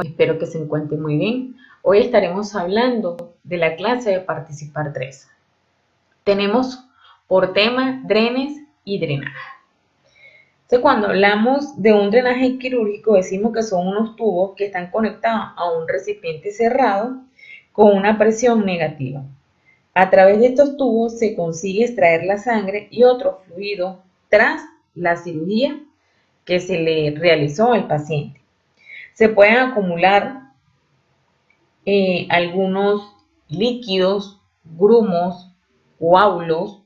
Espero que se encuentren muy bien. Hoy estaremos hablando de la clase de Participar 3. Tenemos por tema drenes y drenaje. Entonces, cuando hablamos de un drenaje quirúrgico, decimos que son unos tubos que están conectados a un recipiente cerrado con una presión negativa. A través de estos tubos se consigue extraer la sangre y otro fluido tras la cirugía que se le realizó al paciente. Se pueden acumular algunos líquidos, grumos, coágulos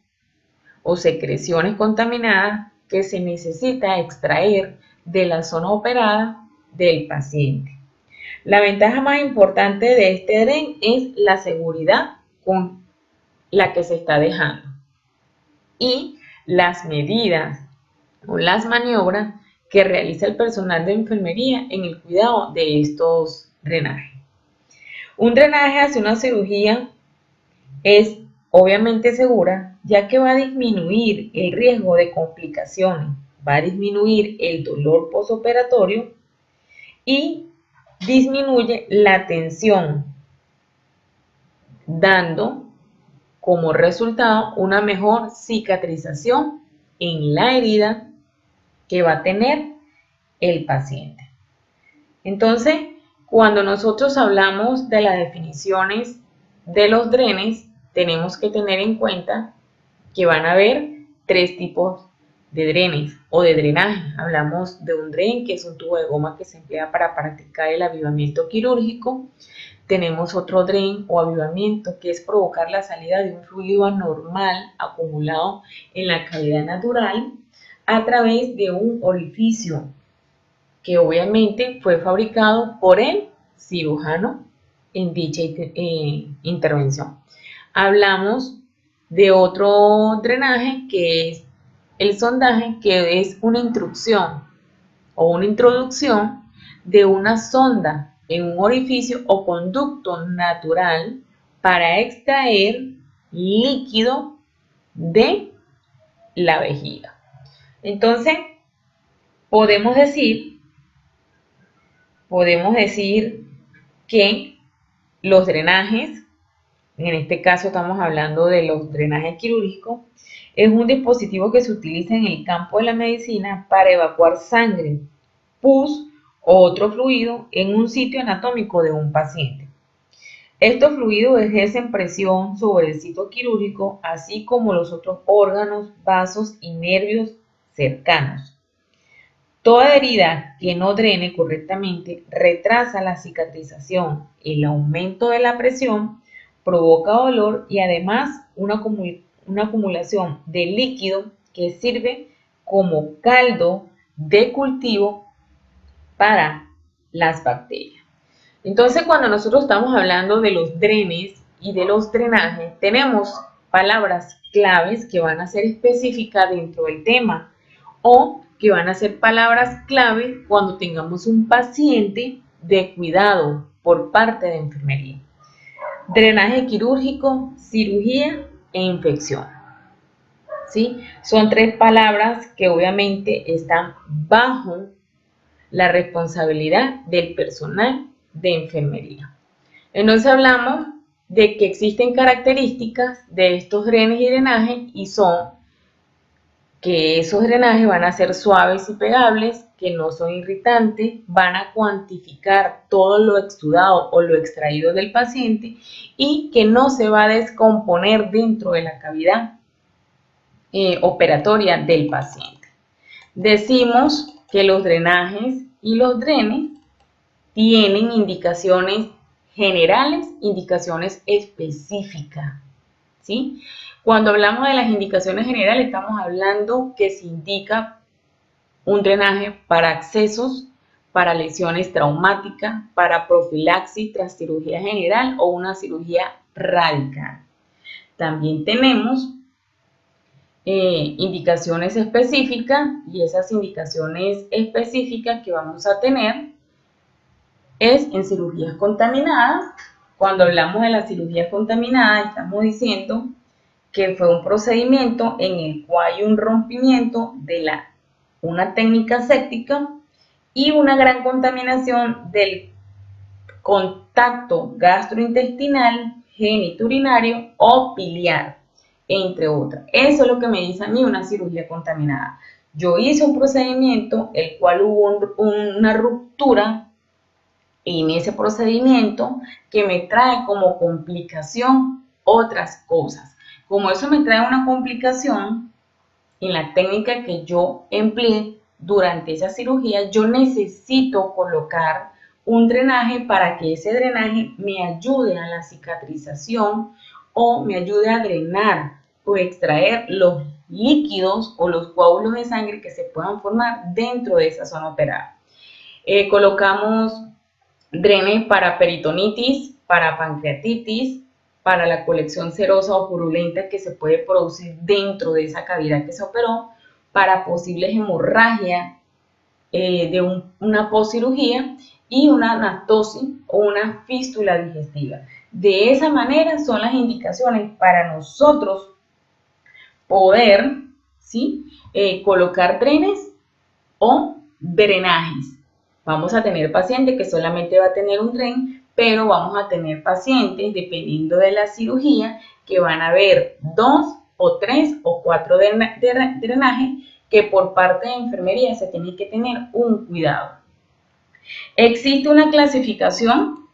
o secreciones contaminadas que se necesita extraer de la zona operada del paciente. La ventaja más importante de este dren es la seguridad con la que se está dejando y las medidas o las maniobras que realiza el personal de enfermería en el cuidado de estos drenajes. Un drenaje hacia una cirugía es obviamente segura, ya que va a disminuir el riesgo de complicaciones, va a disminuir el dolor postoperatorio y disminuye la tensión, dando como resultado una mejor cicatrización en la herida que va a tener el paciente. Entonces, cuando nosotros hablamos de las definiciones de los drenes, tenemos que tener en cuenta que van a haber tres tipos de drenes o de drenaje. Hablamos de un dren, que es un tubo de goma que se emplea para practicar el avivamiento quirúrgico. Tenemos otro dren o avivamiento, que es provocar la salida de un fluido anormal acumulado en la cavidad natural a través de un orificio que obviamente fue fabricado por el cirujano en dicha intervención. Hablamos de otro drenaje, que es el sondaje, que es una intrusión o una introducción de una sonda en un orificio o conducto natural para extraer líquido de la vejiga. Entonces, podemos decir que los drenajes, en este caso estamos hablando de los drenajes quirúrgicos, es un dispositivo que se utiliza en el campo de la medicina para evacuar sangre, pus o otro fluido en un sitio anatómico de un paciente. Estos fluidos ejercen presión sobre el sitio quirúrgico, así como los otros órganos, vasos y nervios cercanos. Toda herida que no drene correctamente retrasa la cicatrización, el aumento de la presión provoca dolor y además una acumulación de líquido que sirve como caldo de cultivo para las bacterias. Entonces, cuando nosotros estamos hablando de los drenes y de los drenajes, tenemos palabras claves que van a ser específicas dentro del tema o que van a ser palabras clave cuando tengamos un paciente de cuidado por parte de enfermería. Drenaje quirúrgico, cirugía e infección. ¿Sí? Son tres palabras que obviamente están bajo la responsabilidad del personal de enfermería. Entonces hablamos de que existen características de estos drenes y drenajes y son que esos drenajes van a ser suaves y pegables, que no son irritantes, van a cuantificar todo lo exudado o lo extraído del paciente y que no se va a descomponer dentro de la cavidad operatoria del paciente. Decimos que los drenajes y los drenes tienen indicaciones generales, indicaciones específicas, ¿sí? Cuando hablamos de las indicaciones generales, estamos hablando que se indica un drenaje para accesos, para lesiones traumáticas, para profilaxis tras cirugía general o una cirugía radical. También tenemos indicaciones específicas, y esas indicaciones específicas que vamos a tener es en cirugías contaminadas. Cuando hablamos de las cirugías contaminadas, estamos diciendo que fue un procedimiento en el cual hay un rompimiento de una técnica séptica y una gran contaminación del contacto gastrointestinal, genitourinario o biliar, entre otras. Eso es lo que me dice a mí una cirugía contaminada. Yo hice un procedimiento el cual hubo una ruptura en ese procedimiento que me trae como complicación otras cosas. Como eso me trae una complicación en la técnica que yo empleé durante esa cirugía, yo necesito colocar un drenaje para que ese drenaje me ayude a la cicatrización o me ayude a drenar o extraer los líquidos o los coágulos de sangre que se puedan formar dentro de esa zona operada. Colocamos drenes para peritonitis, para pancreatitis, para la colección serosa o purulenta que se puede producir dentro de esa cavidad que se operó, para posibles hemorragias de una postcirugía y una anastosis o una fístula digestiva. De esa manera son las indicaciones para nosotros poder, ¿sí?, colocar drenes o drenajes. Vamos a tener pacientes que solamente va a tener un dren, pero vamos a tener pacientes, dependiendo de la cirugía, que van a haber 2 o 3 o 4 drenajes que por parte de enfermería se tiene que tener un cuidado. Existe una clasificación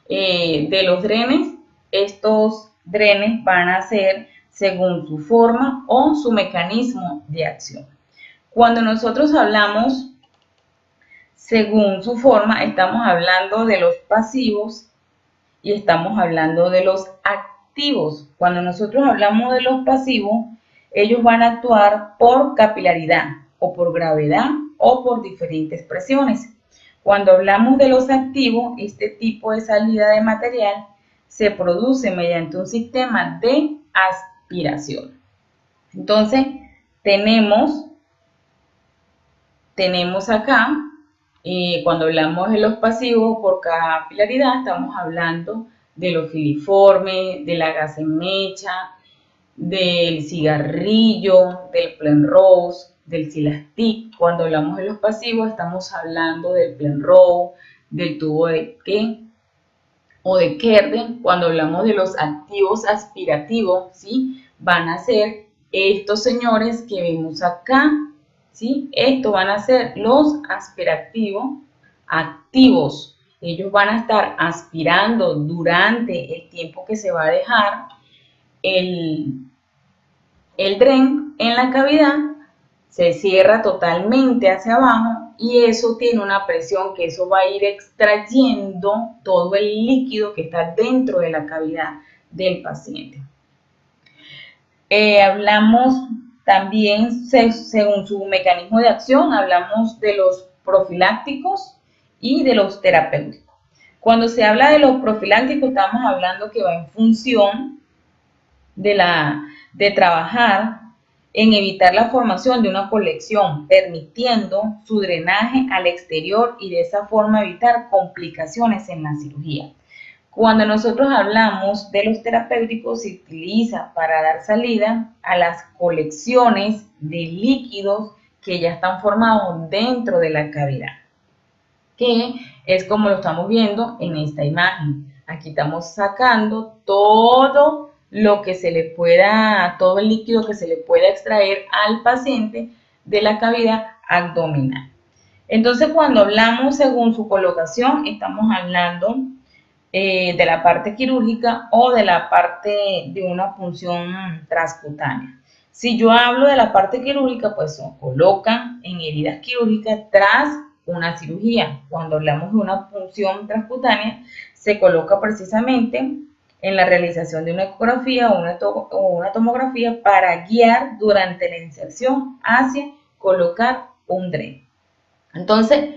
de los drenes. Estos drenes van a ser según su forma o su mecanismo de acción. Cuando nosotros hablamos según su forma, estamos hablando de los pasivos y estamos hablando de los activos. Cuando nosotros hablamos de los pasivos, ellos van a actuar por capilaridad o por gravedad o por diferentes presiones. Cuando hablamos de los activos, este tipo de salida de material se produce mediante un sistema de aspiración. Entonces, tenemos acá, cuando hablamos de los pasivos por capilaridad, estamos hablando de los filiformes, de la gasa en mecha, del cigarrillo, del Plenrose, del Silastic. Cuando hablamos de los pasivos, estamos hablando del Plenrose, del tubo de Keh o de Kerden. Cuando hablamos de los activos aspirativos, ¿sí?, van a ser estos señores que vemos acá, ¿sí? Estos van a ser los aspirativos activos. Ellos van a estar aspirando durante el tiempo que se va a dejar el dren en la cavidad, se cierra totalmente hacia abajo y eso tiene una presión que eso va a ir extrayendo todo el líquido que está dentro de la cavidad del paciente. Hablamos también, según su mecanismo de acción, hablamos de los profilácticos y de los terapéuticos. Cuando se habla de los profilácticos, estamos hablando que va en función de trabajar en evitar la formación de una colección, permitiendo su drenaje al exterior y de esa forma evitar complicaciones en la cirugía. Cuando nosotros hablamos de los terapéuticos, se utiliza para dar salida a las colecciones de líquidos que ya están formados dentro de la cavidad, que es como lo estamos viendo en esta imagen. Aquí estamos sacando todo lo que se le pueda, todo el líquido que se le pueda extraer al paciente de la cavidad abdominal. Entonces, cuando hablamos según su colocación, estamos hablando de la parte quirúrgica o de la parte de una punción transcutánea. Si yo hablo de la parte quirúrgica, pues se colocan en heridas quirúrgicas tras una cirugía. Cuando hablamos de una punción transcutánea, se coloca precisamente en la realización de una ecografía o una tomografía para guiar durante la inserción hacia colocar un dren. Entonces,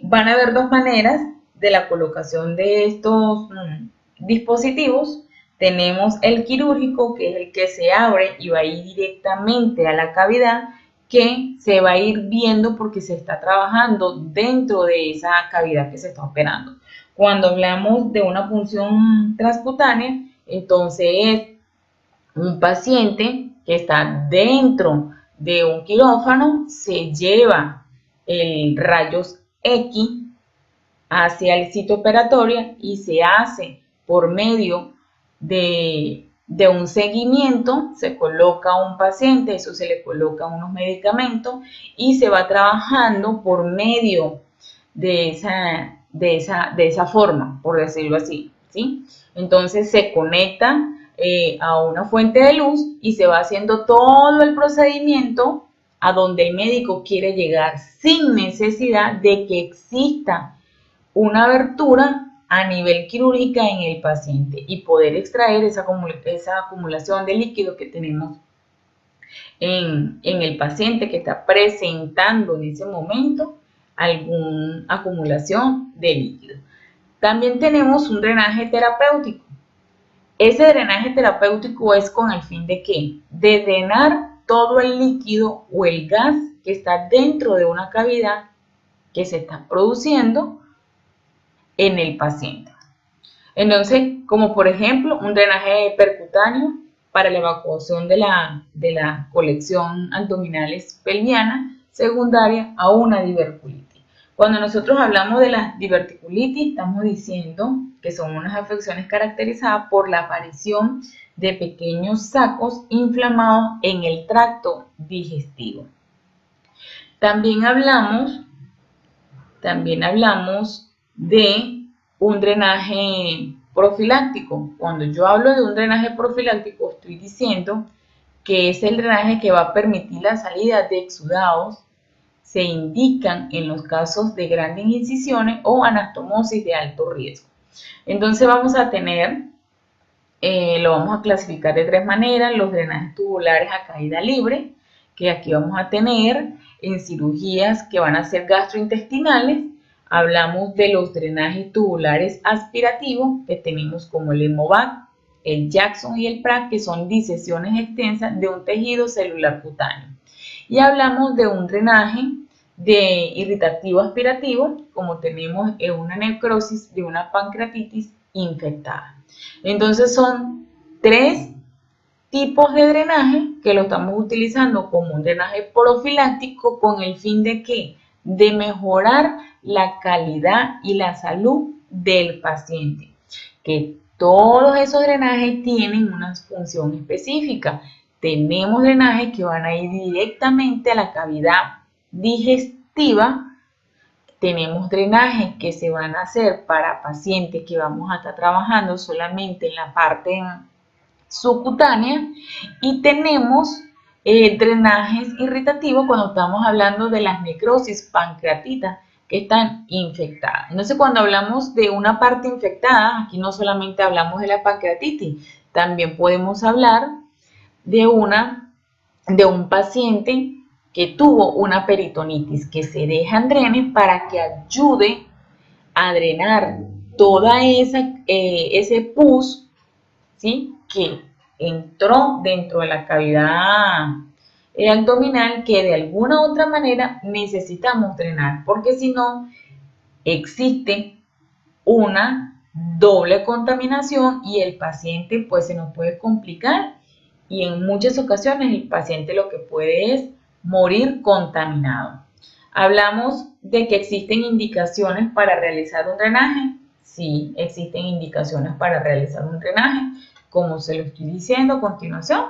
van a haber dos maneras de la colocación de estos dispositivos. Tenemos el quirúrgico, que es el que se abre y va a ir directamente a la cavidad, que se va a ir viendo porque se está trabajando dentro de esa cavidad que se está operando. Cuando hablamos de una punción transcutánea, entonces es un paciente que está dentro de un quirófano, se lleva rayos X hacia el sitio operatorio y se hace por medio de un seguimiento, se coloca a un paciente, eso se le coloca unos medicamentos y se va trabajando por medio de esa forma, por decirlo así, ¿sí? Entonces se conecta a una fuente de luz y se va haciendo todo el procedimiento a donde el médico quiere llegar sin necesidad de que exista una abertura a nivel quirúrgica en el paciente y poder extraer esa acumulación de líquido que tenemos en el paciente que está presentando en ese momento alguna acumulación de líquido. También tenemos un drenaje terapéutico. Ese drenaje terapéutico es con el fin de ¿qué? De drenar todo el líquido o el gas que está dentro de una cavidad que se está produciendo en el paciente. Entonces, como por ejemplo, un drenaje percutáneo para la evacuación de la colección abdominales pelviana secundaria a una diverticulitis. Cuando nosotros hablamos de las diverticulitis, estamos diciendo que son unas afecciones caracterizadas por la aparición de pequeños sacos inflamados en el tracto digestivo. También hablamos de un drenaje profiláctico. Cuando yo hablo de un drenaje profiláctico, estoy diciendo que es el drenaje que va a permitir la salida de exudados. Se indican en los casos de grandes incisiones o anastomosis de alto riesgo. Entonces vamos a tener, lo vamos a clasificar de tres maneras: los drenajes tubulares a caída libre, que aquí vamos a tener en cirugías que van a ser gastrointestinales. Hablamos de los drenajes tubulares aspirativos, que tenemos como el Hemovac, el Jackson y el Pratt, que son disesiones extensas de un tejido celular cutáneo. Y hablamos de un drenaje de irritativo aspirativo, como tenemos en una necrosis de una pancreatitis infectada. Entonces son tres tipos de drenaje que lo estamos utilizando como un drenaje profiláctico con el fin de ¿qué? De mejorar la calidad y la salud del paciente. Que todos esos drenajes tienen una función específica. Tenemos drenajes que van a ir directamente a la cavidad digestiva. Tenemos drenajes que se van a hacer para pacientes que vamos a estar trabajando solamente en la parte subcutánea, y tenemos drenajes irritativos cuando estamos hablando de las necrosis pancreatitas que están infectadas. Entonces, cuando hablamos de una parte infectada, aquí no solamente hablamos de la pancreatitis, también podemos hablar de un paciente que tuvo una peritonitis, que se dejan drenes para que ayude a drenar toda ese pus, ¿sí? Que entró dentro de la cavidad abdominal, que de alguna u otra manera necesitamos drenar, porque si no existe una doble contaminación y el paciente pues se nos puede complicar, y en muchas ocasiones el paciente lo que puede es morir contaminado. Hablamos de que existen indicaciones para realizar un drenaje. Sí, existen indicaciones para realizar un drenaje, como se lo estoy diciendo a continuación.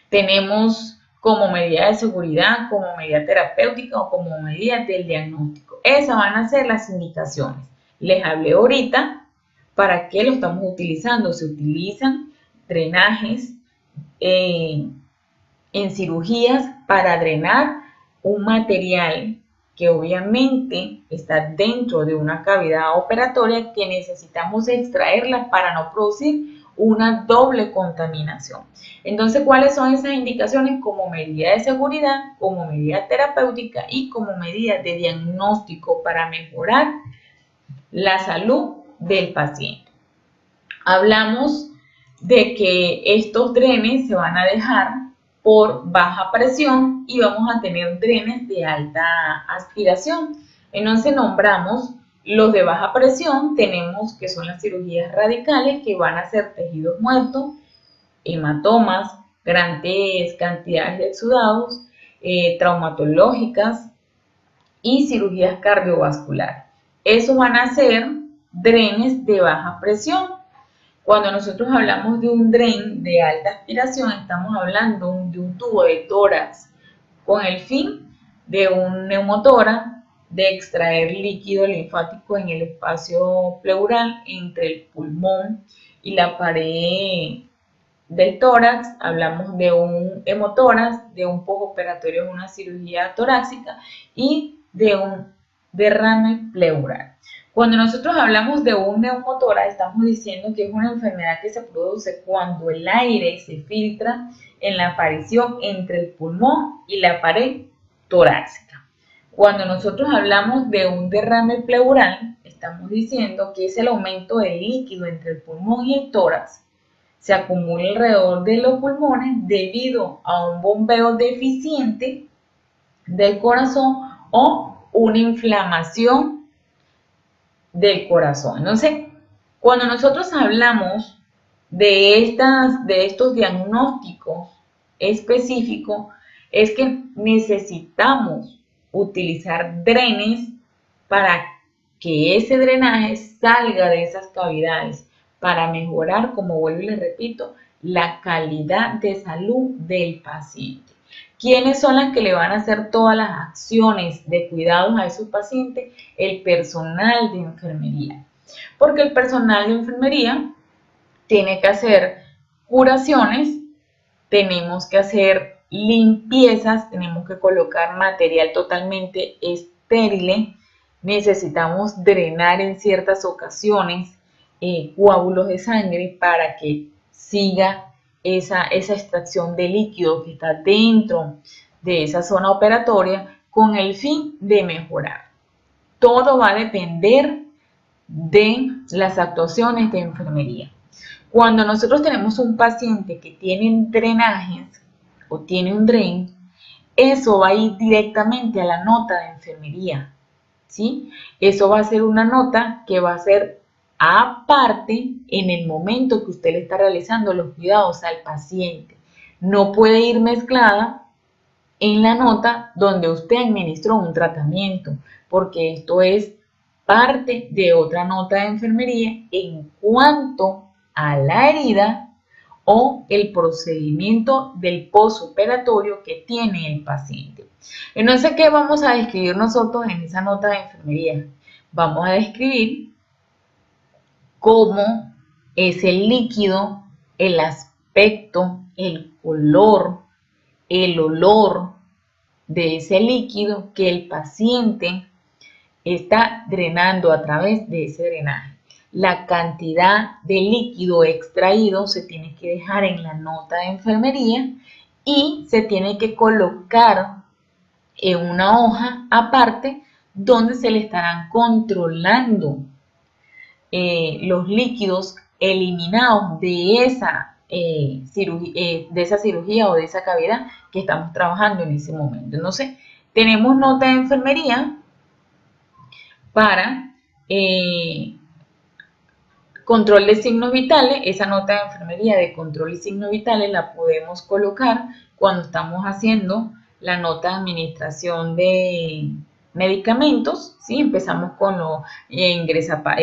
Tenemos como medida de seguridad, como medida terapéutica o como medida del diagnóstico. Esas van a ser las indicaciones. Les hablé ahorita para qué lo estamos utilizando. Se utilizan drenajes en cirugías para drenar un material que obviamente está dentro de una cavidad operatoria que necesitamos extraerla para no producir una doble contaminación. Entonces, ¿cuáles son esas indicaciones? Como medida de seguridad, como medida terapéutica y como medida de diagnóstico para mejorar la salud del paciente. Hablamos de que estos drenes se van a dejar por baja presión y vamos a tener drenes de alta aspiración. Entonces nombramos los de baja presión. Tenemos que son las cirugías radicales, que van a ser tejidos muertos, hematomas, grandes cantidades de exudados, traumatológicas y cirugías cardiovasculares. Esos van a ser drenes de baja presión. Cuando nosotros hablamos de un dren de alta aspiración, estamos hablando de un tubo de tórax con el fin de un neumotórax de extraer líquido linfático en el espacio pleural entre el pulmón y la pared del tórax. Hablamos de un hemotórax, de un postoperatorio de una cirugía torácica y de un derrame pleural. Cuando nosotros hablamos de un neumotórax, estamos diciendo que es una enfermedad que se produce cuando el aire se filtra en la aparición entre el pulmón y la pared torácica. Cuando nosotros hablamos de un derrame pleural, estamos diciendo que es el aumento del líquido entre el pulmón y el tórax. Se acumula alrededor de los pulmones debido a un bombeo deficiente del corazón o una inflamación del corazón. Entonces, cuando nosotros hablamos de estos diagnósticos específicos, es que necesitamos utilizar drenes para que ese drenaje salga de esas cavidades, para mejorar, como vuelvo y les repito, la calidad de salud del paciente. ¿Quiénes son las que le van a hacer todas las acciones de cuidados a esos pacientes? El personal de enfermería. Porque el personal de enfermería tiene que hacer curaciones, tenemos que hacer limpiezas, tenemos que colocar material totalmente estéril, necesitamos drenar en ciertas ocasiones coágulos de sangre para que siga esa extracción de líquido que está dentro de esa zona operatoria con el fin de mejorar. Todo va a depender de las actuaciones de enfermería. Cuando nosotros tenemos un paciente que tiene drenajes o tiene un dren, eso va a ir directamente a la nota de enfermería, ¿sí? Eso va a ser una nota que va a ser aparte en el momento que usted le está realizando los cuidados al paciente. No puede ir mezclada en la nota donde usted administró un tratamiento, porque esto es parte de otra nota de enfermería en cuanto a la herida o el procedimiento del postoperatorio que tiene el paciente. Entonces, ¿qué vamos a describir nosotros en esa nota de enfermería? Vamos a describir cómo es el líquido, el aspecto, el color, el olor de ese líquido que el paciente está drenando a través de ese drenaje. La cantidad de líquido extraído se tiene que dejar en la nota de enfermería y se tiene que colocar en una hoja aparte donde se le estarán controlando los líquidos eliminados de esa cirugía o de esa cavidad que estamos trabajando en ese momento. Entonces, tenemos nota de enfermería para control de signos vitales. Esa nota de enfermería de control y signos vitales la podemos colocar cuando estamos haciendo la nota de administración de medicamentos, ¿sí? Empezamos con lo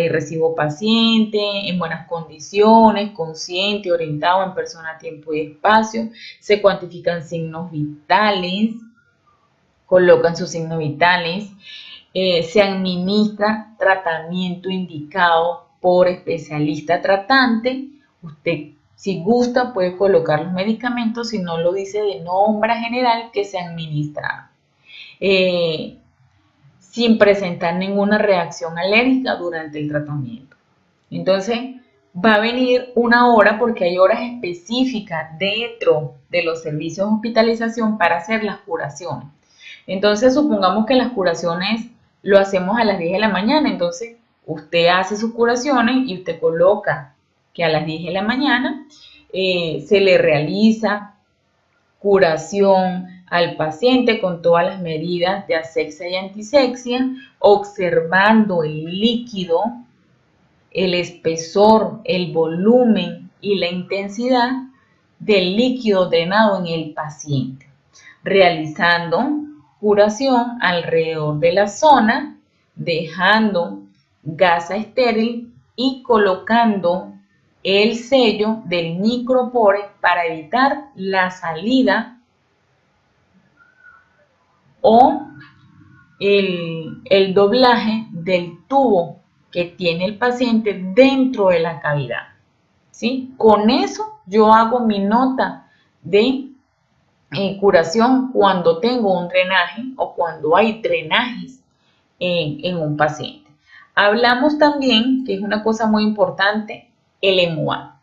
recibo paciente, en buenas condiciones, consciente, orientado en persona, tiempo y espacio, se cuantifican signos vitales, colocan sus signos vitales, se administra tratamiento indicado por especialista tratante. Usted, si gusta, puede colocar los medicamentos, si no lo dice de nombre general que se administra. Sin presentar ninguna reacción alérgica durante el tratamiento. Entonces, va a venir una hora, porque hay horas específicas dentro de los servicios de hospitalización para hacer las curaciones. Entonces, supongamos que las curaciones lo hacemos a las 10 de la mañana. Entonces, usted hace sus curaciones y usted coloca que a las 10 de la mañana se le realiza curación al paciente con todas las medidas de asepsia y antisepsia, observando el líquido, el espesor, el volumen y la intensidad del líquido drenado en el paciente, realizando curación alrededor de la zona, dejando gasa estéril y colocando el sello del micropore para evitar la salida o el doblaje del tubo que tiene el paciente dentro de la cavidad. ¿Sí? Con eso yo hago mi nota de curación cuando tengo un drenaje o cuando hay drenajes en un paciente. Hablamos también, que es una cosa muy importante, el EMOVAC.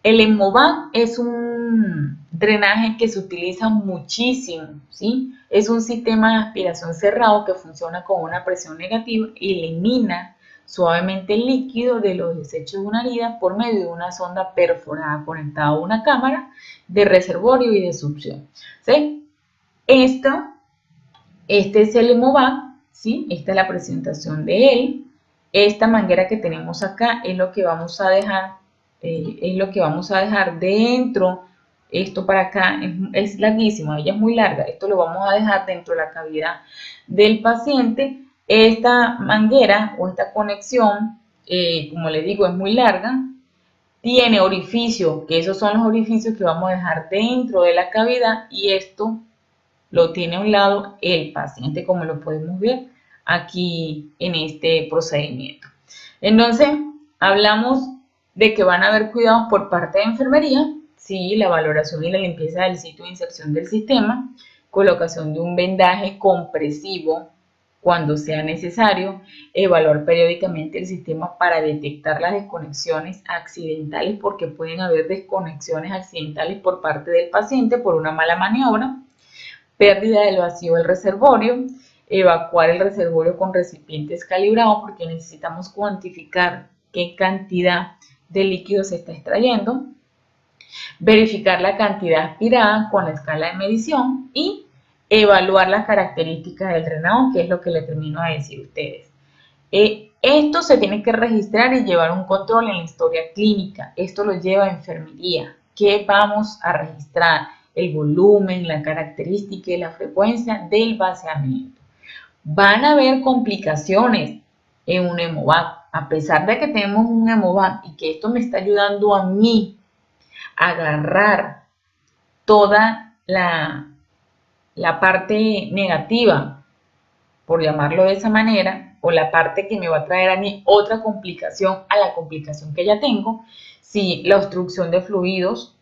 El EMOVAC es un drenaje que se utiliza muchísimo, ¿sí? Es un sistema de aspiración cerrado que funciona con una presión negativa y elimina suavemente el líquido de los desechos de una herida por medio de una sonda perforada conectada a una cámara de reservorio y de succión, ¿sí? Este es el EMOVAC, ¿sí? Esta es la presentación de él. Esta manguera que tenemos acá es lo que vamos a dejar dentro. Esto para acá es larguísimo, ella es muy larga. Esto lo vamos a dejar dentro de la cavidad del paciente. Esta manguera o esta conexión, como le digo, es muy larga. Tiene orificios, que esos son los orificios que vamos a dejar dentro de la cavidad, y esto lo tiene a un lado el paciente, como lo podemos ver aquí en este procedimiento. Entonces, hablamos de que van a haber cuidados por parte de enfermería, sí, la valoración y la limpieza del sitio de inserción del sistema, colocación de un vendaje compresivo cuando sea necesario, evaluar periódicamente el sistema para detectar las desconexiones accidentales, porque pueden haber desconexiones accidentales por parte del paciente por una mala maniobra, pérdida del vacío del reservorio, evacuar el reservorio con recipientes calibrados porque necesitamos cuantificar qué cantidad de líquido se está extrayendo, verificar la cantidad aspirada con la escala de medición y evaluar las características del drenado, que es lo que le termino de decir a ustedes. Esto se tiene que registrar y llevar un control en la historia clínica. Esto lo lleva a enfermería. ¿Qué vamos a registrar? El volumen, la característica y la frecuencia del vaciamiento. Van a haber complicaciones en un EMOVAC. A pesar de que tenemos un EMOVAC y que esto me está ayudando a mí a agarrar toda la parte negativa, por llamarlo de esa manera, o la parte que me va a traer a mí otra complicación a la complicación que ya tengo, si la obstrucción de fluidos,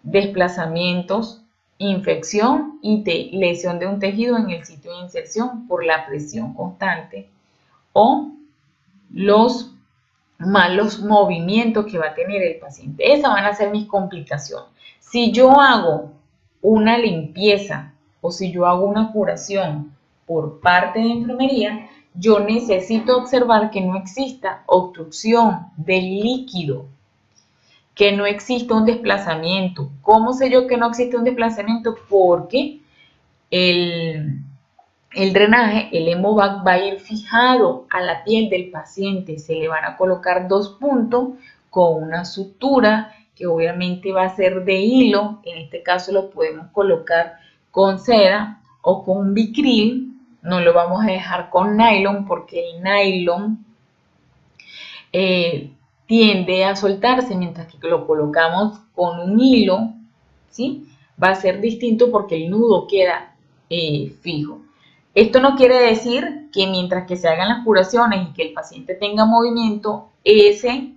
desplazamientos, infección y lesión de un tejido en el sitio de inserción por la presión constante, o los malos movimientos que va a tener el paciente. Esas van a ser mis complicaciones. Si yo hago una limpieza o si yo hago una curación por parte de enfermería, yo necesito observar que no exista obstrucción del líquido, que no exista un desplazamiento. ¿Cómo sé yo que no existe un desplazamiento? Porque el drenaje, el EMOVAC, va a ir fijado a la piel del paciente. Se le van a colocar 2 puntos con una sutura que obviamente va a ser de hilo. En este caso lo podemos colocar con seda o con Vicryl. No lo vamos a dejar con nylon porque el nylon tiende a soltarse, mientras que lo colocamos con un hilo, ¿sí? Va a ser distinto porque el nudo queda fijo. Esto no quiere decir que mientras que se hagan las curaciones y que el paciente tenga movimiento, ese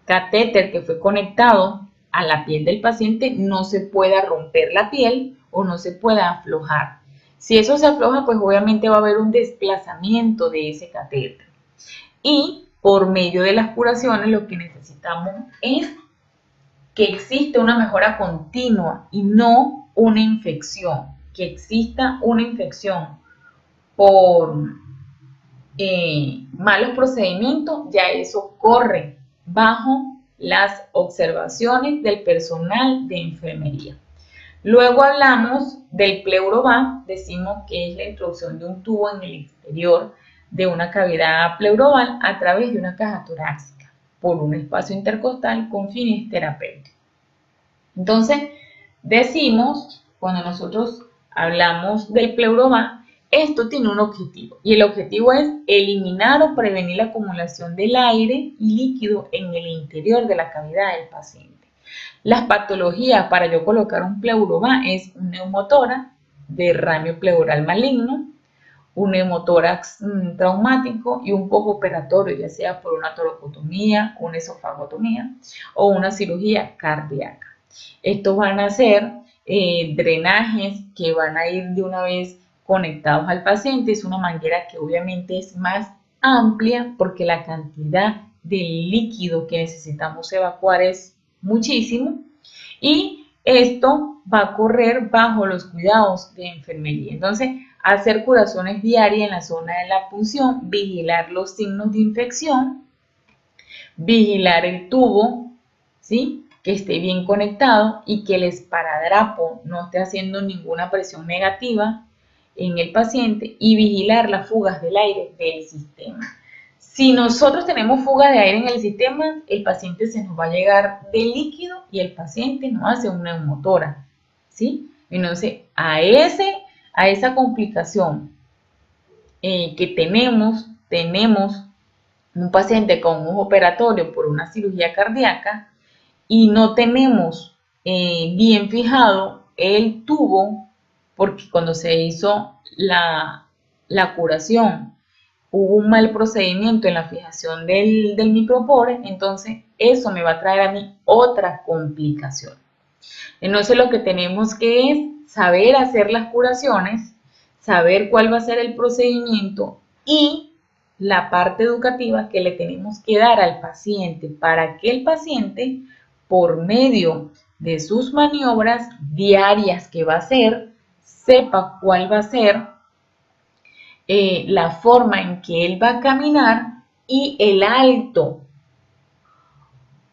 catéter que fue conectado a la piel del paciente no se pueda romper la piel o no se pueda aflojar. Si eso se afloja, pues obviamente va a haber un desplazamiento de ese catéter. Y por medio de las curaciones lo que necesitamos es que exista una mejora continua y no una infección. Que exista una infección por malos procedimientos, ya eso corre bajo las observaciones del personal de enfermería. Luego hablamos del pleurovac, decimos que es la introducción de un tubo en el exterior de una cavidad pleuroval a través de una caja torácica por un espacio intercostal con fines terapéuticos. Entonces, decimos, cuando nosotros hablamos del pleurovac, esto tiene un objetivo y el objetivo es eliminar o prevenir la acumulación del aire y líquido en el interior de la cavidad del paciente. Las patologías para yo colocar un pleuroma es un neumotórax, derrame pleural maligno, un neumotórax traumático y un postoperatorio, ya sea por una toracotomía, una esofagotomía o una cirugía cardíaca. Estos van a ser drenajes que van a ir de una vez conectados al paciente. Es una manguera que obviamente es más amplia porque la cantidad de líquido que necesitamos evacuar es muchísimo y esto va a correr bajo los cuidados de enfermería. Entonces, hacer curaciones diarias en la zona de la punción, vigilar los signos de infección, vigilar el tubo, ¿sí? Que esté bien conectado y que el esparadrapo no esté haciendo ninguna presión negativa en el paciente y vigilar las fugas del aire del sistema. Si nosotros tenemos fuga de aire en el sistema, el paciente se nos va a llegar de líquido y el paciente nos hace una neumotórax, ¿sí? Entonces, a esa complicación que tenemos un paciente con un operatorio por una cirugía cardíaca y no tenemos bien fijado el tubo, porque cuando se hizo la curación hubo un mal procedimiento en la fijación del micropore, entonces eso me va a traer a mí otra complicación. Entonces lo que tenemos que es saber hacer las curaciones, saber cuál va a ser el procedimiento y la parte educativa que le tenemos que dar al paciente para que el paciente, por medio de sus maniobras diarias que va a hacer, sepa cuál va a ser la forma en que él va a caminar y el alto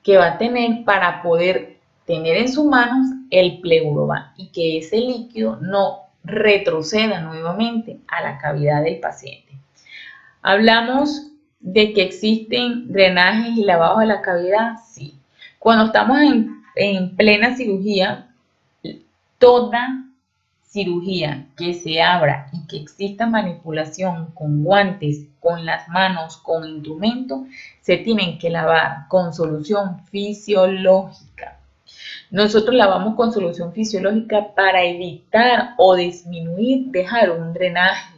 que va a tener para poder tener en sus manos el pleuroma y que ese líquido no retroceda nuevamente a la cavidad del paciente. Hablamos de que existen drenajes y lavados de la cavidad, sí. Cuando estamos en plena cirugía, toda cirugía que se abra y que exista manipulación con guantes, con las manos, con instrumentos, se tienen que lavar con solución fisiológica. Nosotros lavamos con solución fisiológica para evitar o disminuir, dejar un drenaje,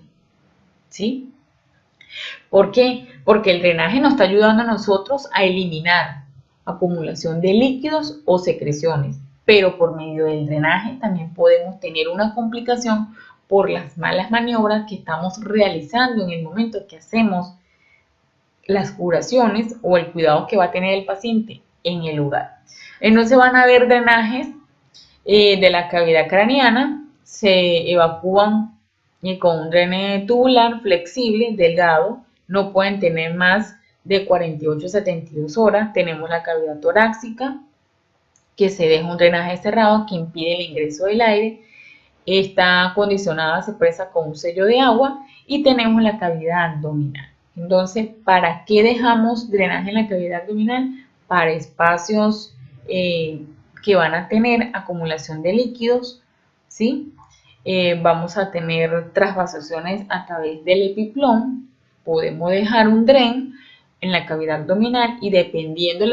¿sí? ¿Por qué? Porque el drenaje nos está ayudando a nosotros a eliminar acumulación de líquidos o secreciones, pero por medio del drenaje también podemos tener una complicación por las malas maniobras que estamos realizando en el momento que hacemos las curaciones o el cuidado que va a tener el paciente en el lugar. Entonces van a haber drenajes de la cavidad craneana, se evacúan con un drenaje tubular flexible, delgado, no pueden tener más de 48 a 72 horas. Tenemos la cavidad torácica, que se deja un drenaje cerrado que impide el ingreso del aire. Está condicionada, se presa con un sello de agua y tenemos la cavidad abdominal. Entonces, ¿para qué dejamos drenaje en la cavidad abdominal? Para espacios que van a tener acumulación de líquidos, ¿sí? Vamos a tener trasvasaciones a través del epiplón. Podemos dejar un dren en la cavidad abdominal y dependiendo de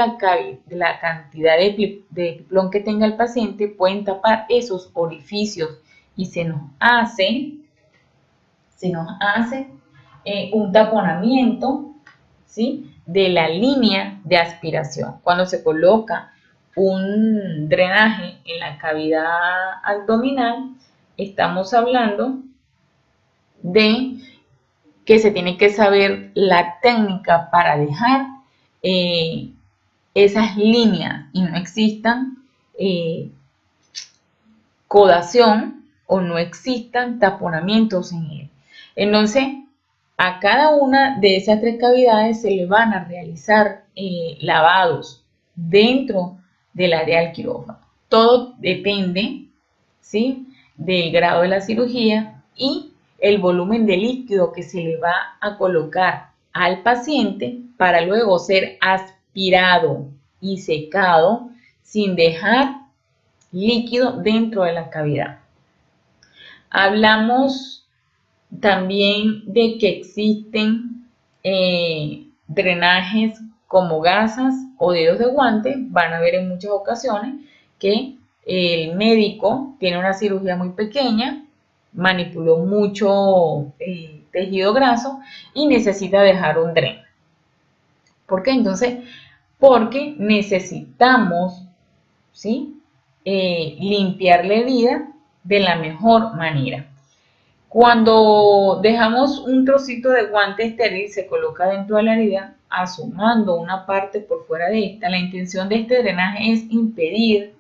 la cantidad de epiplón que tenga el paciente, pueden tapar esos orificios y se nos hace un taponamiento, ¿sí? De la línea de aspiración. Cuando se coloca un drenaje en la cavidad abdominal, estamos hablando de que se tiene que saber la técnica para dejar esas líneas y no existan codación o no existan taponamientos en él. Entonces, a cada una de esas tres cavidades se le van a realizar lavados dentro del área del quirófano. Todo depende, ¿sí?, del grado de la cirugía y el volumen de líquido que se le va a colocar al paciente para luego ser aspirado y secado sin dejar líquido dentro de la cavidad. Hablamos También de que existen drenajes como gasas o dedos de guante. Van a ver en muchas ocasiones que el médico tiene una cirugía muy pequeña, manipuló mucho tejido graso y necesita dejar un dren. ¿Por qué? Entonces, porque necesitamos, ¿sí? Limpiar la herida de la mejor manera. Cuando dejamos un trocito de guante estéril, se coloca dentro de la herida, asomando una parte por fuera de esta. La intención de este drenaje es impedir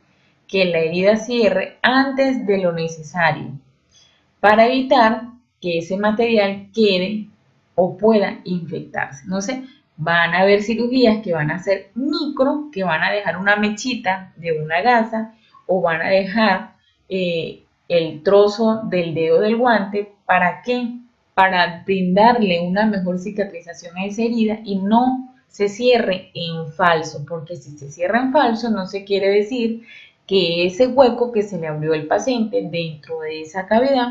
que la herida cierre antes de lo necesario, para evitar que ese material quede o pueda infectarse. Entonces, van a haber cirugías que van a ser micro, que van a dejar una mechita de una gasa o van a dejar el trozo del dedo del guante. ¿Para qué? Para brindarle una mejor cicatrización a esa herida y no se cierre en falso, porque si se cierra en falso no se quiere decir que ese hueco que se le abrió al paciente dentro de esa cavidad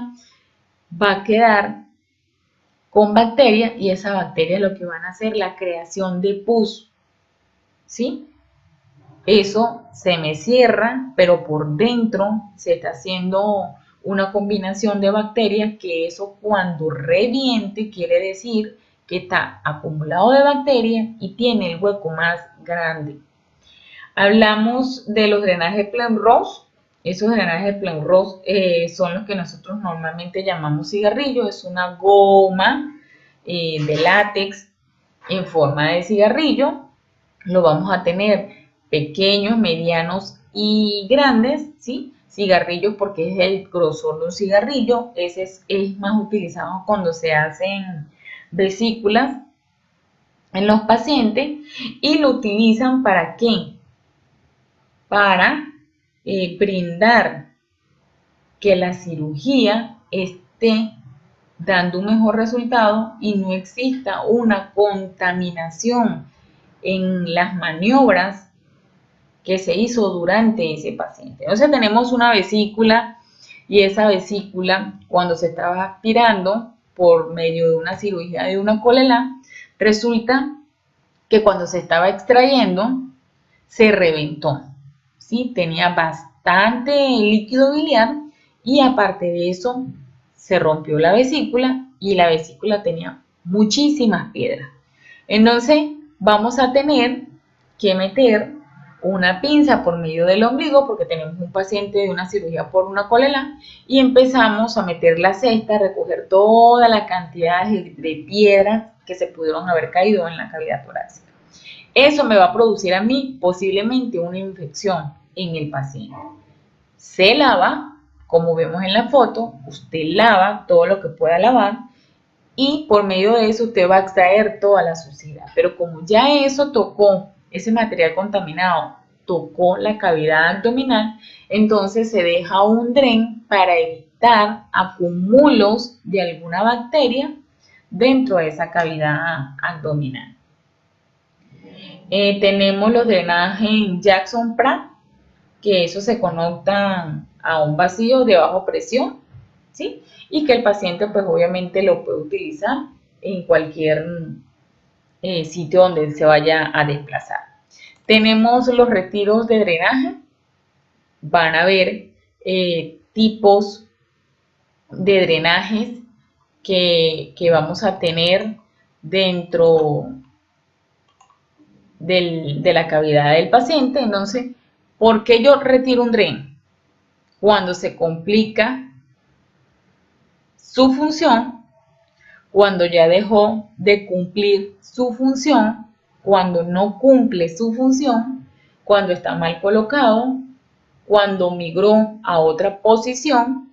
va a quedar con bacterias y esa bacteria lo que van a hacer la creación de pus, ¿sí? Eso se me cierra, pero por dentro se está haciendo una combinación de bacterias que eso cuando reviente quiere decir que está acumulado de bacterias y tiene el hueco más grande. Hablamos de los drenajes Penrose. Esos drenajes Penrose son los que nosotros normalmente llamamos cigarrillo. Es una goma de látex en forma de cigarrillo. Lo vamos a tener pequeños, medianos y grandes, ¿sí? Cigarrillos porque es el grosor de un cigarrillo. Ese es más utilizado cuando se hacen vesículas en los pacientes y lo utilizan ¿para qué? Para brindar que la cirugía esté dando un mejor resultado y no exista una contaminación en las maniobras que se hizo durante ese paciente. Entonces tenemos una vesícula y esa vesícula cuando se estaba aspirando por medio de una cirugía de una colela, resulta que cuando se estaba extrayendo se reventó. ¿Sí? Tenía bastante líquido biliar y aparte de eso se rompió la vesícula y la vesícula tenía muchísimas piedras. Entonces vamos a tener que meter una pinza por medio del ombligo porque tenemos un paciente de una cirugía por una colela y empezamos a meter la cesta, a recoger toda la cantidad de piedras que se pudieron haber caído en la cavidad torácica. Eso me va a producir a mí posiblemente una infección en el paciente. Se lava, como vemos en la foto, usted lava todo lo que pueda lavar y por medio de eso usted va a extraer toda la suciedad. Pero como ya eso tocó, ese material contaminado tocó la cavidad abdominal, entonces se deja un dren para evitar acumulos de alguna bacteria dentro de esa cavidad abdominal. Tenemos los drenajes Jackson-Pratt, que eso se conectan a un vacío de bajo presión, ¿sí? Y que el paciente pues obviamente lo puede utilizar en cualquier sitio donde se vaya a desplazar. Tenemos los retiros de drenaje. Van a haber tipos de drenajes que vamos a tener dentro de la cavidad del paciente. Entonces, ¿por qué yo retiro un dren? Cuando se complica su función, cuando ya dejó de cumplir su función, cuando no cumple su función, cuando está mal colocado, cuando migró a otra posición,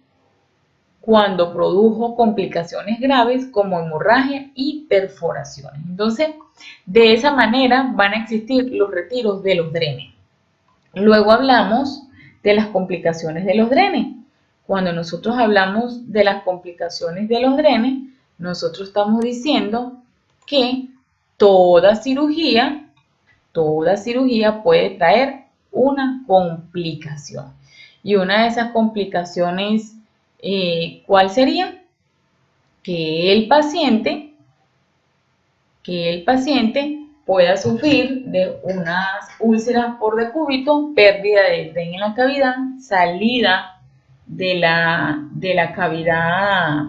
cuando produjo complicaciones graves como hemorragia y perforaciones. Entonces, de esa manera van a existir los retiros de los drenes. Luego hablamos de las complicaciones de los drenes. Cuando nosotros hablamos de las complicaciones de los drenes, nosotros estamos diciendo que toda cirugía puede traer una complicación. Y una de esas complicaciones, ¿cuál sería? que el paciente pueda sufrir de unas úlceras por decúbito, pérdida de tren en la cavidad, salida de la cavidad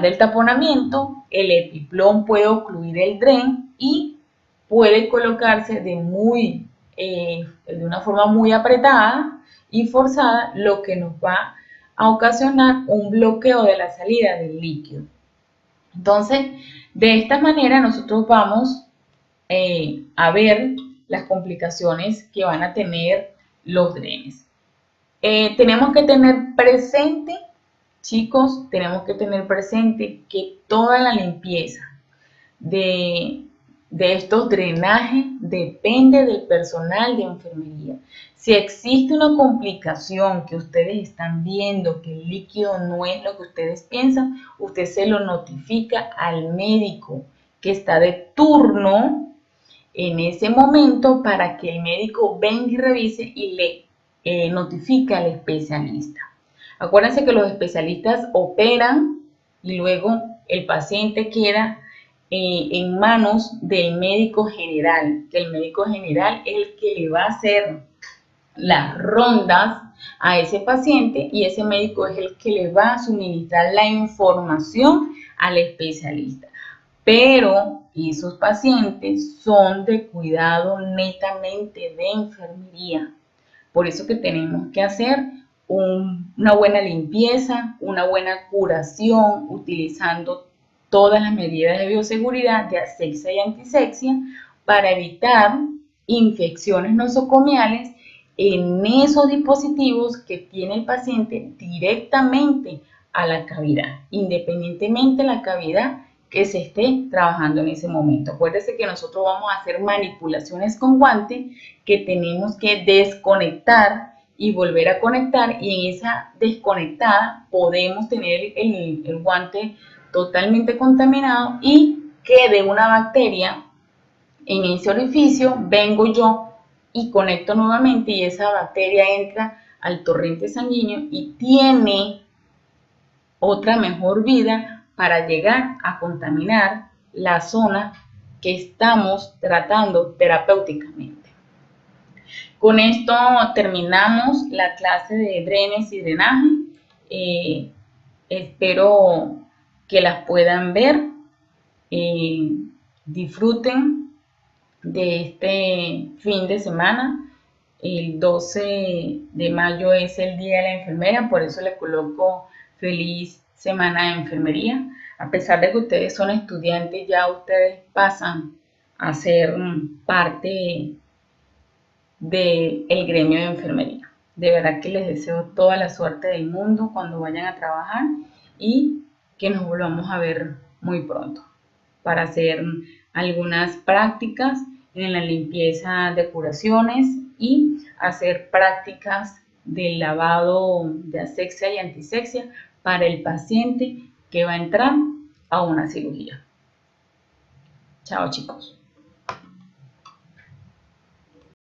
del taponamiento, el epiplón puede ocluir el dren y puede colocarse de una forma muy apretada y forzada, lo que nos va a ocasionar un bloqueo de la salida del líquido. Entonces, de esta manera nosotros vamos a ver las complicaciones que van a tener los drenes. Tenemos que tener presente, chicos, tenemos que tener presente que toda la limpieza de estos drenajes depende del personal de enfermería. Si existe una complicación que ustedes están viendo, que el líquido no es lo que ustedes piensan, usted se lo notifica al médico que está de turno en ese momento para que el médico venga y revise y le notifique al especialista. Acuérdense que los especialistas operan y luego el paciente queda en manos del médico general, que el médico general es el que le va a hacer las rondas a ese paciente y ese médico es el que le va a suministrar la información al especialista. Pero esos pacientes son de cuidado netamente de enfermería. Por eso que tenemos que hacer una buena limpieza, una buena curación, utilizando todas las medidas de bioseguridad de asepsia y antisepsia para evitar infecciones nosocomiales en esos dispositivos que tiene el paciente directamente a la cavidad, independientemente de la cavidad que se esté trabajando en ese momento. Acuérdense que nosotros vamos a hacer manipulaciones con guante que tenemos que desconectar y volver a conectar, y en esa desconectada podemos tener el guante totalmente contaminado y quede una bacteria en ese orificio, vengo yo y conecto nuevamente y esa bacteria entra al torrente sanguíneo y tiene otra mejor vida para llegar a contaminar la zona que estamos tratando terapéuticamente. Con esto terminamos la clase de drenes y drenaje. Espero que las puedan ver. Disfruten de este fin de semana. El 12 de mayo es el Día de la Enfermera, por eso les coloco feliz semana de enfermería. A pesar de que ustedes son estudiantes, ya ustedes pasan a ser parte del gremio de enfermería. De verdad que les deseo toda la suerte del mundo cuando vayan a trabajar y que nos volvamos a ver muy pronto para hacer algunas prácticas en la limpieza de curaciones y hacer prácticas de lavado de asepsia y antisepsia para el paciente que va a entrar a una cirugía. Chao, chicos.